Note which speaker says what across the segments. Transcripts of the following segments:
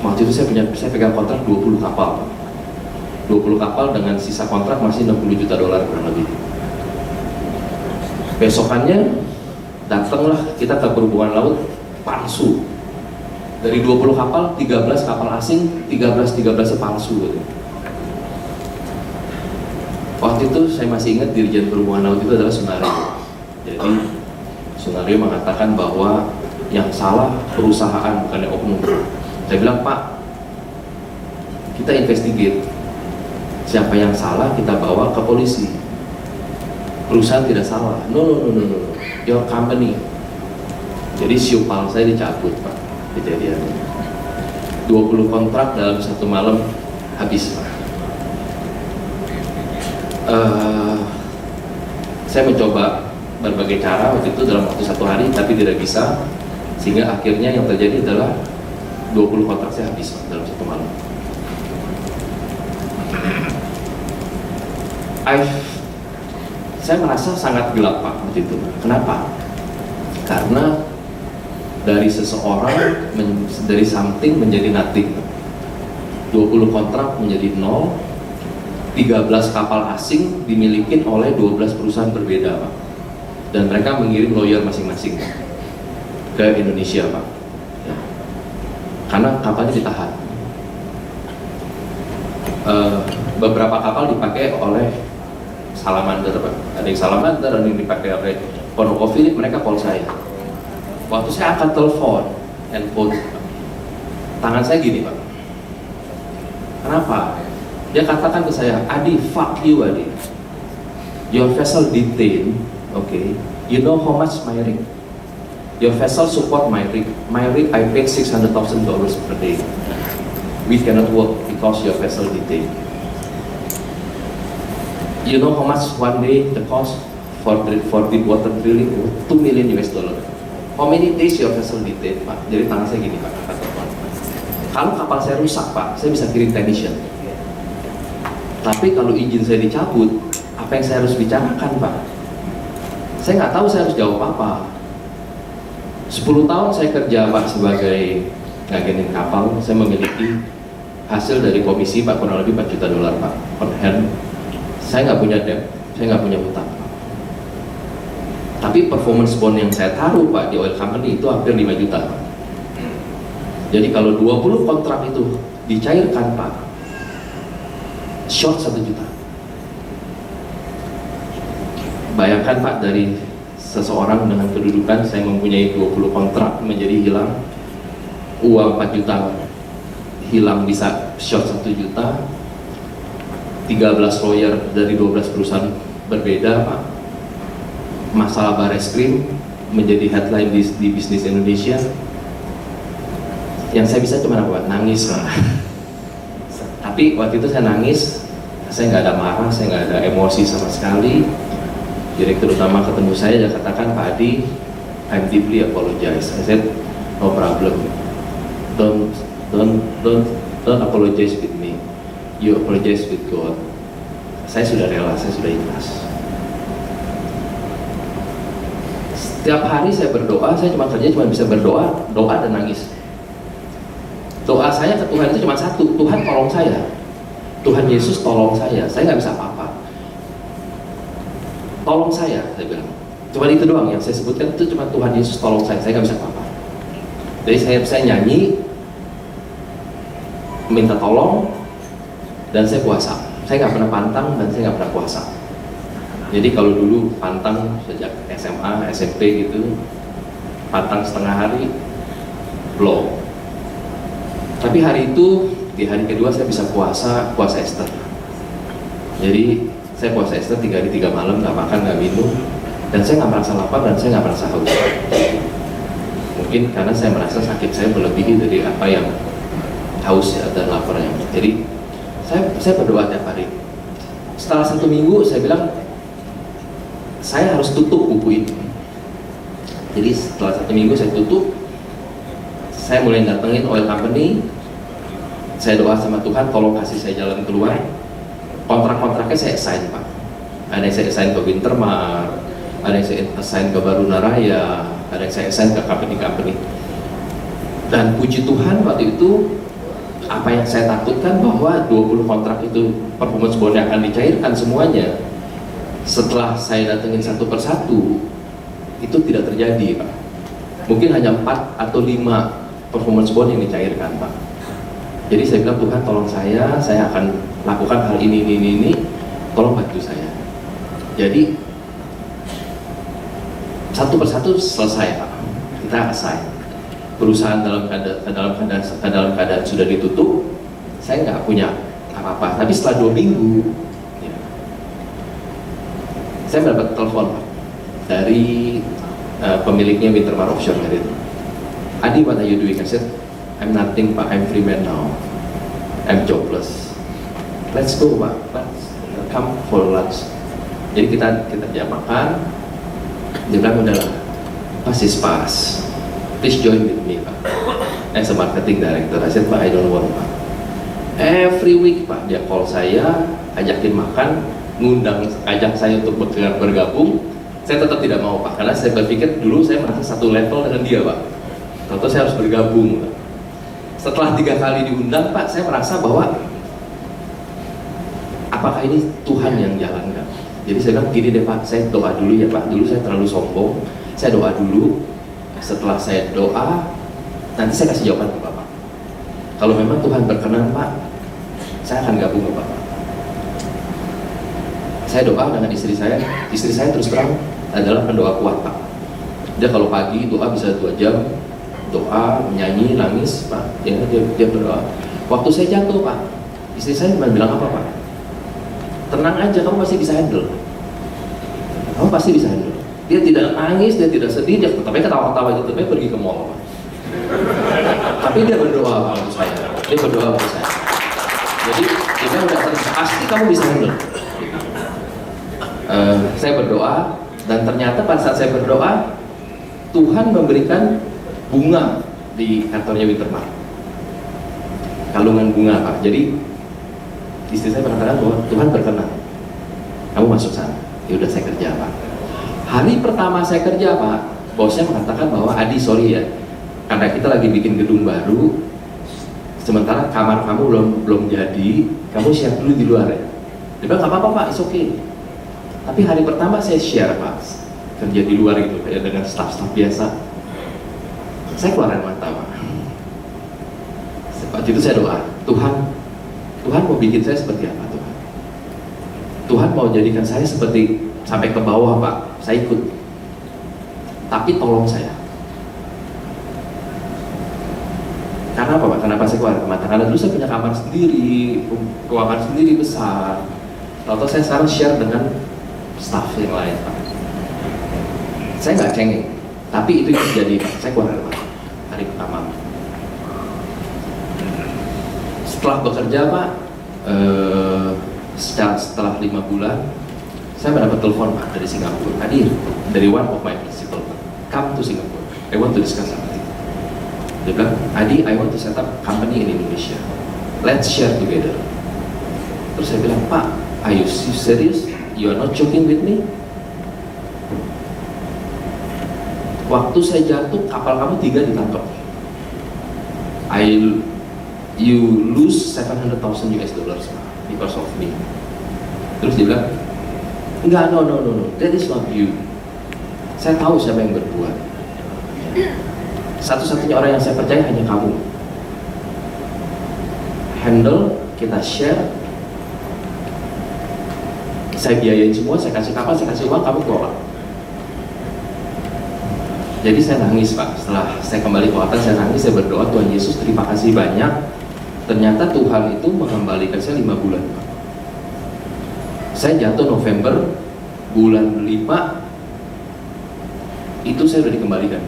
Speaker 1: Waktu itu saya pegang kontrak 20 kapal. 20 kapal dengan sisa kontrak masih 60 juta dolar kurang lebih. Besokannya datanglah kita ke perhubungan laut palsu. Dari 20 kapal, 13 kapal asing, 13 palsu gitu. Waktu itu saya masih ingat Dirjen Perhubungan Laut itu adalah Sunario. Jadi Sunario mengatakan bahwa yang salah perusahaan bukannya oknum. Saya bilang, Pak, kita investigate. Siapa yang salah kita bawa ke polisi. Perusahaan tidak salah. No. Your company. Jadi siupal saya dicabut, Pak, kejadiannya. 20 kontrak dalam satu malam habis, Pak. Saya mencoba berbagai cara waktu itu dalam waktu 1 hari, tapi tidak bisa. Sehingga akhirnya yang terjadi adalah 20 kontrak saya habis, Pak, dalam satu malam. Saya merasa sangat gelap, Pak, waktu itu. Kenapa? Karena dari seseorang, dari something menjadi nothing. 20 kontrak menjadi 0, 13 kapal asing dimiliki oleh 12 perusahaan berbeda, Pak. Dan mereka mengirim lawyer masing-masing ke Indonesia, Pak. Ya. Karena kapalnya ditahan. Beberapa kapal dipakai oleh Salamander, Pak. Ada yang Salamander, ada yang dipakai oleh ConocoPhillips. Mereka call saya. Waktu saya akan telepon handphone, tangan saya gini, Pak. Kenapa? Dia katakan ke saya, Adi, fuck you, Adi. Your vessel detained, okay. You know how much my rig? Your vessel support my rig. My rig I paid $600,000 per day. We cannot work because your vessel detained. You know how much one day the cost for deep water drilling? $2 million. How many days your vessel detained, Pak? Jadi tangan saya gini, Pak. Kalau kapal saya rusak, Pak, saya bisa kirim technician. Tapi kalau izin saya dicabut, apa yang saya harus bicarakan, Pak? Saya nggak tahu saya harus jawab apa. 10 tahun saya kerja, Pak, sebagai ngagenin kapal. Saya memiliki hasil dari komisi, Pak, kurang lebih $4 juta, Pak, per hand. Saya nggak punya debt, saya nggak punya hutang, Pak. Tapi performance bond yang saya taruh, Pak, di oil company itu hampir 5 juta, Pak. Jadi kalau 20 kontrak itu dicairkan, Pak, short 1 juta. Bayangkan, Pak, dari seseorang dengan kedudukan saya mempunyai 20 kontrak menjadi hilang, uang 4 juta hilang bisa short 1 juta, 13 lawyer dari 12 perusahaan berbeda, Pak. Masalah Barreskrim menjadi headline di bisnis Indonesia. Yang saya bisa cuma apa? Nangis, Pak. Tapi waktu itu saya nangis, saya nggak ada marah, saya nggak ada emosi sama sekali. Direktur utama ketemu saya, dia katakan, Pak Adi, I'm deeply apologize. I said, no problem. Don't apologize with me. You apologize with God. Saya sudah rela, saya sudah ikhlas. Setiap hari saya berdoa, saya cuma bisa berdoa, doa dan nangis. Doa saya ke Tuhan itu cuma satu, Tuhan tolong saya. Tuhan Yesus tolong saya nggak bisa apa-apa. Tolong saya bilang. Cuma itu doang yang saya sebutkan, itu cuma Tuhan Yesus tolong saya nggak bisa apa-apa. Jadi saya nyanyi, minta tolong, dan saya puasa. Saya nggak pernah pantang dan saya nggak pernah puasa. Jadi kalau dulu pantang sejak SMA, SMP gitu, pantang setengah hari, blow. Tapi hari itu, di hari kedua saya bisa puasa Ester. Jadi saya puasa Ester 3 hari 3 malam, nggak makan, nggak minum, dan saya nggak merasa lapar dan saya nggak merasa haus. Mungkin karena saya merasa sakit saya melebihi dari apa yang haus ya, dan laparnya. Jadi saya berdoa tiap hari. Setelah 1 minggu saya bilang, saya harus tutup buku ini. Jadi setelah 1 minggu saya tutup, saya mulai datengin oil company. Saya doa sama Tuhan, tolong kasih saya jalan keluar. Kontrak-kontraknya saya assign, Pak. Ada yang saya assign ke Wintermar, ada yang saya assign ke Baruna Raya, ada yang saya assign ke company-company. Dan puji Tuhan waktu itu apa yang saya takutkan bahwa 20 kontrak itu performance bond yang akan dicairkan semuanya, setelah saya datengin satu persatu itu tidak terjadi, Pak. Mungkin hanya 4 atau 5 performance bond yang dicairkan, Pak. Jadi saya bilang, Tuhan tolong saya akan lakukan hal ini, tolong bantu saya. Jadi satu persatu selesai, Pak. Kita assign. Perusahaan dalam keadaan sudah ditutup, saya nggak punya apa-apa. Tapi setelah 2 minggu, ya, saya mendapat telepon, Pak, dari pemiliknya Wintermar Offshore Marine. Adi, what are you doing? I said, I'm nothing, Pak. I'm free man now. I'm jobless. Let's go, Pak. Let's come for lunch. Jadi kita jam makan. Dia bilang, udahlah, pass. Please join with me, Pak. As a marketing director. I said, Pak, I don't want, Pak. Every week, Pak, dia call saya, ajakin makan, ajak saya untuk bergabung. Saya tetap tidak mau, Pak, karena saya berpikir dulu saya merasa satu level dengan dia, Pak. Tentu saya harus bergabung, Pak. Setelah 3 kali diundang, Pak, saya merasa bahwa apakah ini Tuhan yang jalankan. Jadi saya bilang, gini deh, Pak, saya doa dulu ya, Pak. Dulu saya terlalu sombong, saya doa dulu. Setelah saya doa, nanti saya kasih jawaban ke Bapak. Kalau memang Tuhan berkenan, Pak, saya akan gabung ke Bapak. Saya doa dengan istri saya terus terang adalah pendoa kuat, Pak. Dia kalau pagi doa bisa 2 jam, doa, menyanyi, nangis, Pak. Dia berdoa. Waktu saya jatuh, Pak, istri saya bilang apa, Pak? Tenang aja, kamu pasti bisa handle. Kamu pasti bisa handle. Dia tidak nangis, dia tidak sedih, dia tapi ketawa-ketawa itu, tapi pergi ke mall, Pak. Tapi dia berdoa untuk saya. Dia berdoa untuk saya. Jadi dia udah pasti kamu bisa handle. Saya berdoa, dan ternyata pada saat saya berdoa, Tuhan memberikan bunga di kantornya Wintermar. Kalungan bunga, Pak. Jadi istri saya mengatakan bahwa Tuhan berkenan, kamu masuk sana. Ya udah, saya kerja, Pak. Hari pertama saya kerja, Pak, bosnya mengatakan bahwa, Adi, sorry ya, karena kita lagi bikin gedung baru, sementara kamar kamu belum jadi, kamu siap dulu di luar ya. Dia bilang, nggak apa-apa, Pak, it's okay. Tapi hari pertama saya share, Pak, kerja di luar gitu, kayak dengan staff-staff biasa. Saya keluar air mata, Pak. Waktu itu saya doa, Tuhan mau bikin saya seperti apa, Tuhan? Tuhan mau jadikan saya seperti sampai ke bawah, Pak, saya ikut. Tapi tolong saya. Karena apa, Pak? Kenapa saya keluar air mata? Karena dulu saya punya kamar sendiri, keuangan sendiri besar. Lalu saya sekarang share dengan staff yang lain, Pak. Saya nggak cengeng, tapi itu yang terjadi, Pak. Saya keluar air mata hari pertama. Setelah bekerja, Pak, setelah 5 bulan, saya mendapat telepon, Pak, dari Singapura. Hadir dari one of my principal, Pak. Come to Singapore. I want to discuss something. Dia bilang, Adi, I want to set up company in Indonesia. Let's share together. Terus saya bilang, Pak, are you serious? You are not joking with me? Waktu saya jatuh, kapal kamu 3 ditangkap. You lose $700,000 because of me. Terus dia bilang, enggak, no, that is not you. Saya tahu siapa yang berbuat. Satu-satunya orang yang saya percaya hanya kamu. Handle, kita share. Saya biayain semua, saya kasih kapal, saya kasih uang, kamu kelola. Jadi saya nangis, Pak. Setelah saya kembali ke hotel, saya nangis, saya berdoa, Tuhan Yesus, terima kasih banyak. Ternyata Tuhan itu mengembalikan saya 5 bulan, Pak. Saya jatuh November, bulan 5 itu saya sudah dikembalikan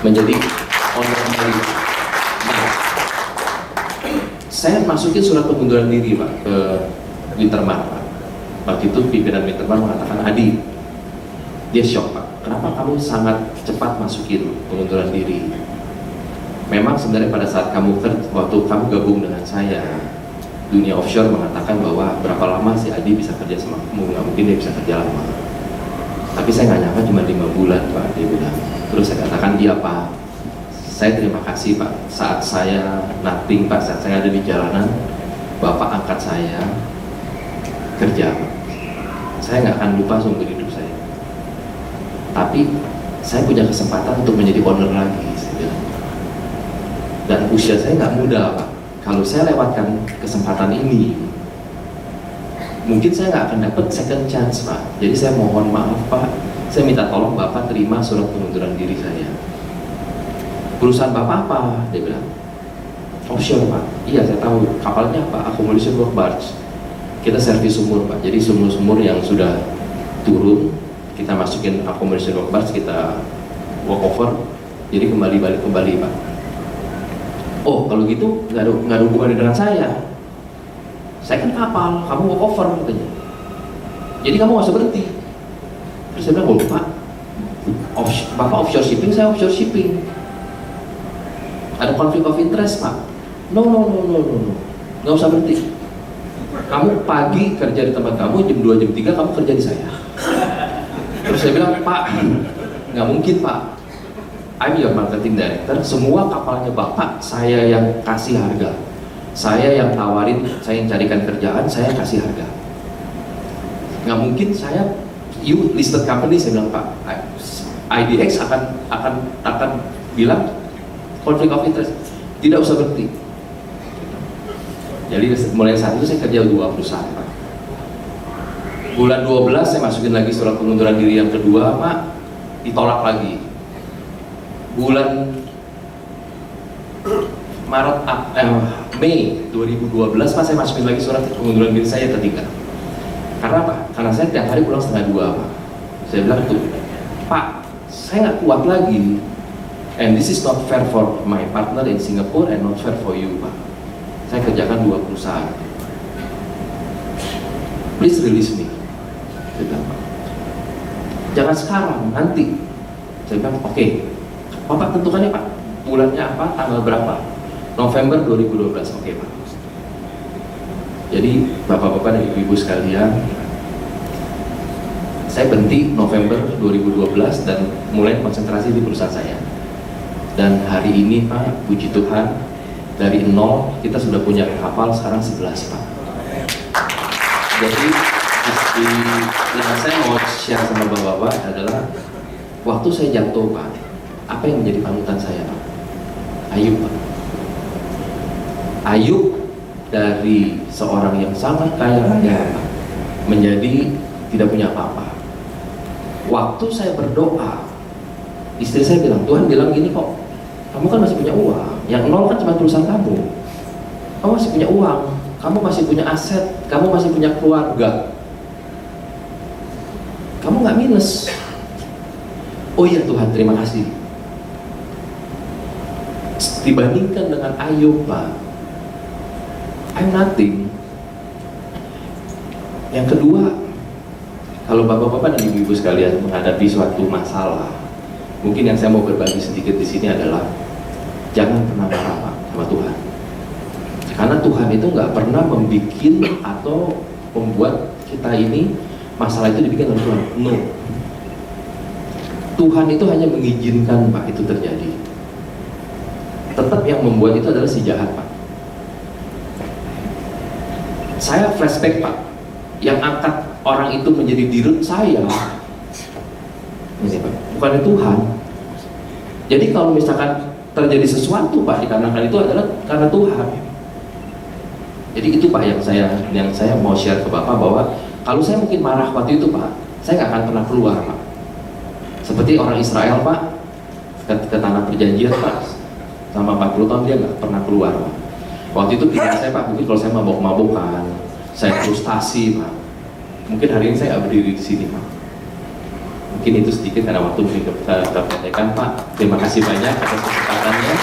Speaker 1: menjadi owner kembali. Nah, saya masukin surat pengunduran diri, Pak, ke Wintermar, Pak. Waktu itu pimpinan Wintermar mengatakan, Adi, dia shock, Pak. Kenapa kamu sangat cepat masukin pengunduran diri? Memang sebenarnya pada saat waktu kamu gabung dengan saya, dunia offshore mengatakan bahwa berapa lama sih Adi bisa kerja sama kamu? Nggak mungkin dia bisa kerja lama. Tapi saya nggak nyangka cuma 5 bulan, Pak, dia bilang. Terus saya katakan, iya, Pak, saya terima kasih Pak, saat saya nothing Pak, saat saya ada di jalanan, Bapak angkat saya kerja Pak. Saya nggak akan lupa seumur hidup saya. Tapi saya punya kesempatan untuk menjadi owner lagi, saya bilang. Dan usia saya nggak muda Pak. Kalau saya lewatkan kesempatan ini, mungkin saya nggak akan dapat second chance Pak. Jadi saya mohon maaf Pak, saya minta tolong Bapak terima surat pengunduran diri saya. Perusahaan Bapak apa? Dia bilang, offshore Pak. Iya saya tahu. Kapalnya apa? Accommodation work barge. Kita servis sumur Pak. Jadi sumur-sumur yang sudah turun, kita masukin accommodation work barge, kita walk over. Jadi balik kembali Pak. Oh kalau gitu nggak ada hubungannya dengan saya. Saya kan kapal, kamu walk over katanya. Jadi kamu nggak usah berhenti. Terus saya bilang, oh Pak, Bapak offshore shipping, saya offshore shipping. Ada konflik of interest Pak. No, nggak usah berhenti. Kamu pagi kerja di tempat kamu, jam 2, jam 3 kamu kerja di saya. Terus saya bilang, Pak, nggak mungkin Pak. I'm your marketing director, semua kapalnya Bapak saya yang kasih harga. Saya yang tawarin, saya yang carikan kerjaan, saya kasih harga. Nggak mungkin saya, you listed company, saya bilang Pak, IDX akan bilang konflik of interest, tidak usah berhenti. Jadi mulai saat itu saya kerja 2 perusahaan Pak. Bulan 12 saya masukin lagi surat pengunduran diri yang kedua Pak, ditolak lagi. Bulan Mei 2012 Pak, saya masukin lagi surat pengunduran diri saya ketiga. Karena apa? Karena saya tiap hari pulang setengah 2 Pak. Saya bilang tuh, Pak, saya nggak kuat lagi. And this is not fair for my partner in Singapore and not fair for you Pak. Saya kerjakan 2 perusahaan. Please release me. Saya bilang, Pak. Jangan sekarang, nanti. Saya bilang, oke. Bapak tentukannya Pak, bulannya apa, tanggal berapa? November 2012, oke Pak. Jadi Bapak-bapak dan Ibu-ibu sekalian, saya berhenti November 2012 dan mulai konsentrasi di perusahaan saya. Dan hari ini Pak, puji Tuhan, dari 0 kita sudah punya kapal sekarang 11 Pak. Jadi yang saya mau share sama Bapak-bapak adalah waktu saya jatuh Pak, apa yang menjadi panutan saya Pak? Ayub Pak. Ayub dari seorang yang sangat kaya raya Pak, menjadi tidak punya apa-apa. Waktu saya berdoa, istri saya bilang, Tuhan bilang gini kok, kamu kan masih punya uang, yang 0 kan cuma perusahaan kamu. Kamu masih punya uang, kamu masih punya aset, kamu masih punya keluarga, kamu nggak minus. Oh iya Tuhan, terima kasih. Dibandingkan dengan Ayub Pak, I'm nothing. Yang kedua, kalau bapak-bapak dan ibu-ibu sekalian menghadapi suatu masalah, mungkin yang saya mau berbagi sedikit di sini adalah jangan pernah marah Pak sama Tuhan. Karena Tuhan itu nggak pernah membuat atau membuat kita ini masalah itu dibikin oleh Tuhan. No. Tuhan itu hanya mengizinkan Pak itu terjadi. Tetap yang membuat itu adalah si jahat Pak. Saya flashback Pak, yang angkat orang itu menjadi dirut saya ini Pak, bukan Tuhan. Jadi kalau misalkan terjadi sesuatu Pak dikarenakan itu adalah karena Tuhan. Jadi itu Pak yang saya mau share ke Bapak, bahwa kalau saya mungkin marah waktu itu Pak, saya nggak akan pernah keluar Pak. Seperti orang Israel Pak, ke tanah perjanjian Pak, selama 40 tahun dia nggak pernah keluar Pak. Waktu itu pikiran saya Pak, mungkin kalau saya mabok-mabokan, saya frustasi Pak, mungkin hari ini saya nggak berdiri di sini Pak. Mungkin itu sedikit karena waktu kita pendekkan Pak. Terima kasih banyak atas kesempatannya.